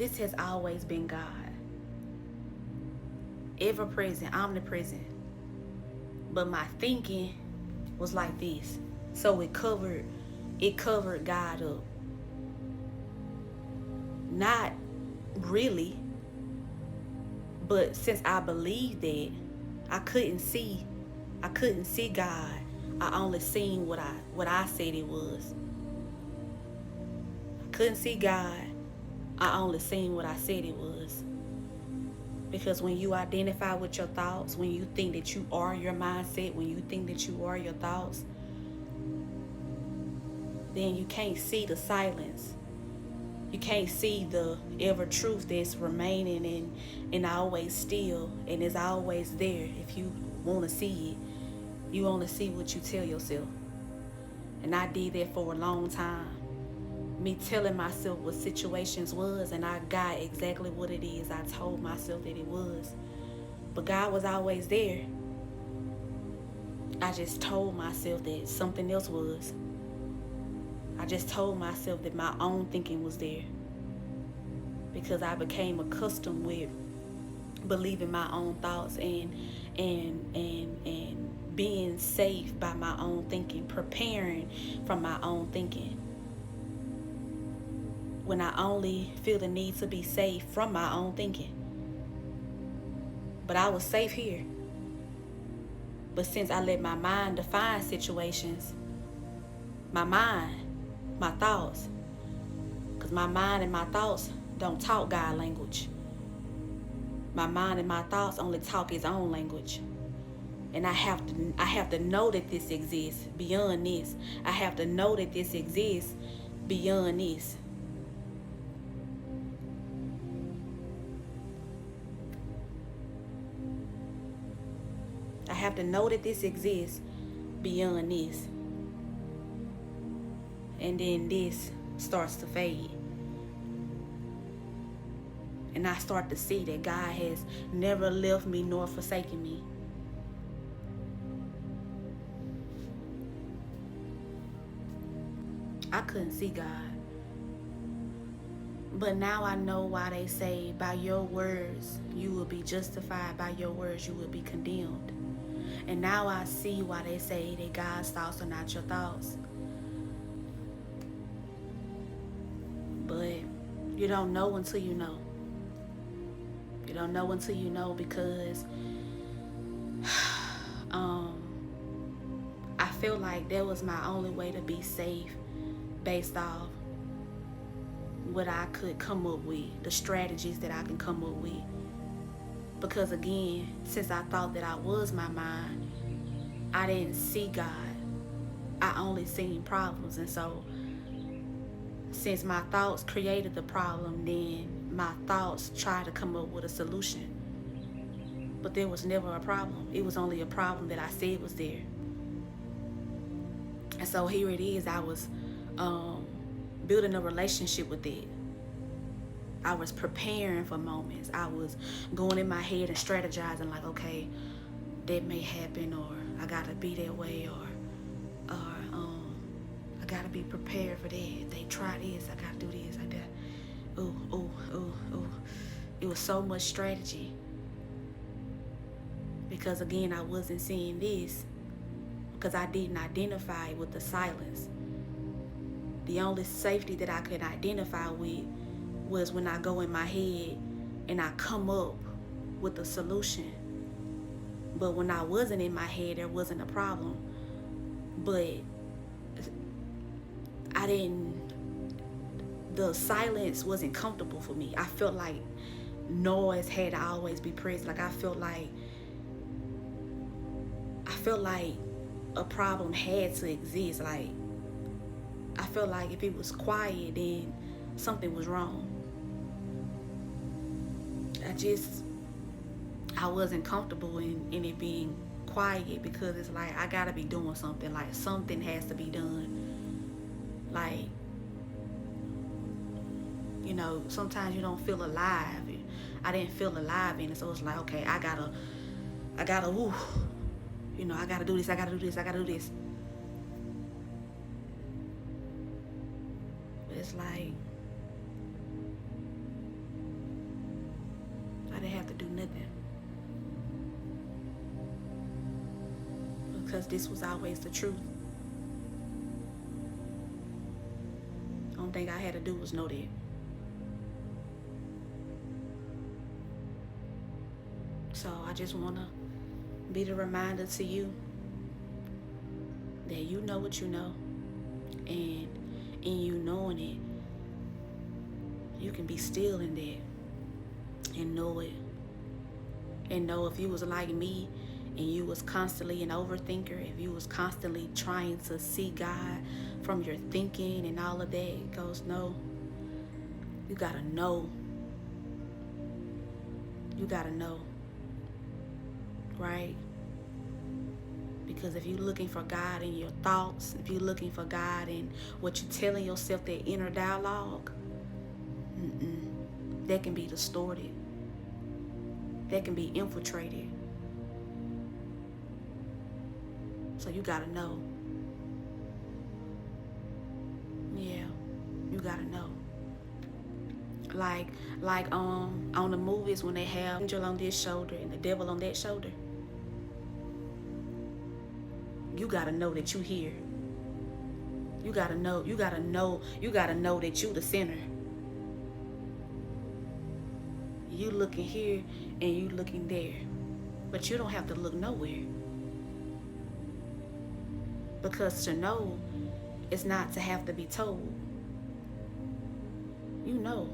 this has always been God, ever present, omnipresent. But my thinking was like this. So it covered God up. Not really, but since I believed that, I couldn't see God. I only seen what I said it was. I couldn't see God. I only seen what I said it was. Because when you identify with your thoughts, when you think that you are your mindset, when you think that you are your thoughts, then you can't see the silence. You can't see the ever truth that's remaining and always still and is always there. If you want to see it, you only see what you tell yourself. And I did that for a long time. Me telling myself what situations was, and I got exactly what it is I told myself that it was. But God was always there. I just told myself that something else was. I just told myself that my own thinking was there. Because I became accustomed with believing my own thoughts and being safe by my own thinking, preparing from my own thinking. When I only feel the need to be safe from my own thinking. But I was safe here. But since I let my mind define situations, my mind, my thoughts, because my mind and my thoughts don't talk God language. My mind and my thoughts only talk His own language. And I have to know that this exists beyond this. I have to know that this exists beyond this. I have to know that this exists beyond this. And then this starts to fade. And I start to see that God has never left me nor forsaken me. I couldn't see God. But now I know why they say, by your words you will be justified, by your words you will be condemned. And now I see why they say that God's thoughts are not your thoughts. But you don't know until you know. You don't know until you know, because I feel like that was my only way to be safe based off what I could come up with, the strategies that I can come up with. Because again, since I thought that I was my mind, I didn't see God. I only seen problems. And so since my thoughts created the problem, then my thoughts tried to come up with a solution. But there was never a problem. It was only a problem that I said was there. And so here it is. I was building a relationship with it. I was preparing for moments. I was going in my head and strategizing like, okay, that may happen, or I gotta be that way, or I gotta be prepared for that. If they try this, I gotta do this. I gotta, ooh. It was so much strategy. Because again, I wasn't seeing this because I didn't identify with the silence. The only safety that I could identify with was when I go in my head and I come up with a solution. But when I wasn't in my head, there wasn't a problem. But the silence wasn't comfortable for me. I felt like noise had to always be present. Like I felt like a problem had to exist. Like I felt like if it was quiet, then something was wrong. I wasn't comfortable in it being quiet, because it's like I gotta be doing something. Like something has to be done. Like, you know, sometimes you don't feel alive. I didn't feel alive in it, so it's like, okay, I gotta, woo, you know, I gotta do this. But it's like, have to do nothing. Because this was always the truth. Only thing I had to do was know that. So I just want to be the reminder to you that you know what you know. And in you knowing it, you can be still in that and know it. And know if you was like me and you was constantly an overthinker, if you was constantly trying to see God from your thinking and all of that, it goes, no. You gotta know. You gotta know. Right? Because if you're looking for God in your thoughts, if you're looking for God in what you're telling yourself, that inner dialogue, that can be distorted. That can be infiltrated. So you gotta know. Yeah, you gotta know. Like on the movies when they have angel on this shoulder and the devil on that shoulder. You gotta know that you here. You gotta know that you the sinner. You looking here and you looking there. But you don't have to look nowhere. Because to know is not to have to be told. You know.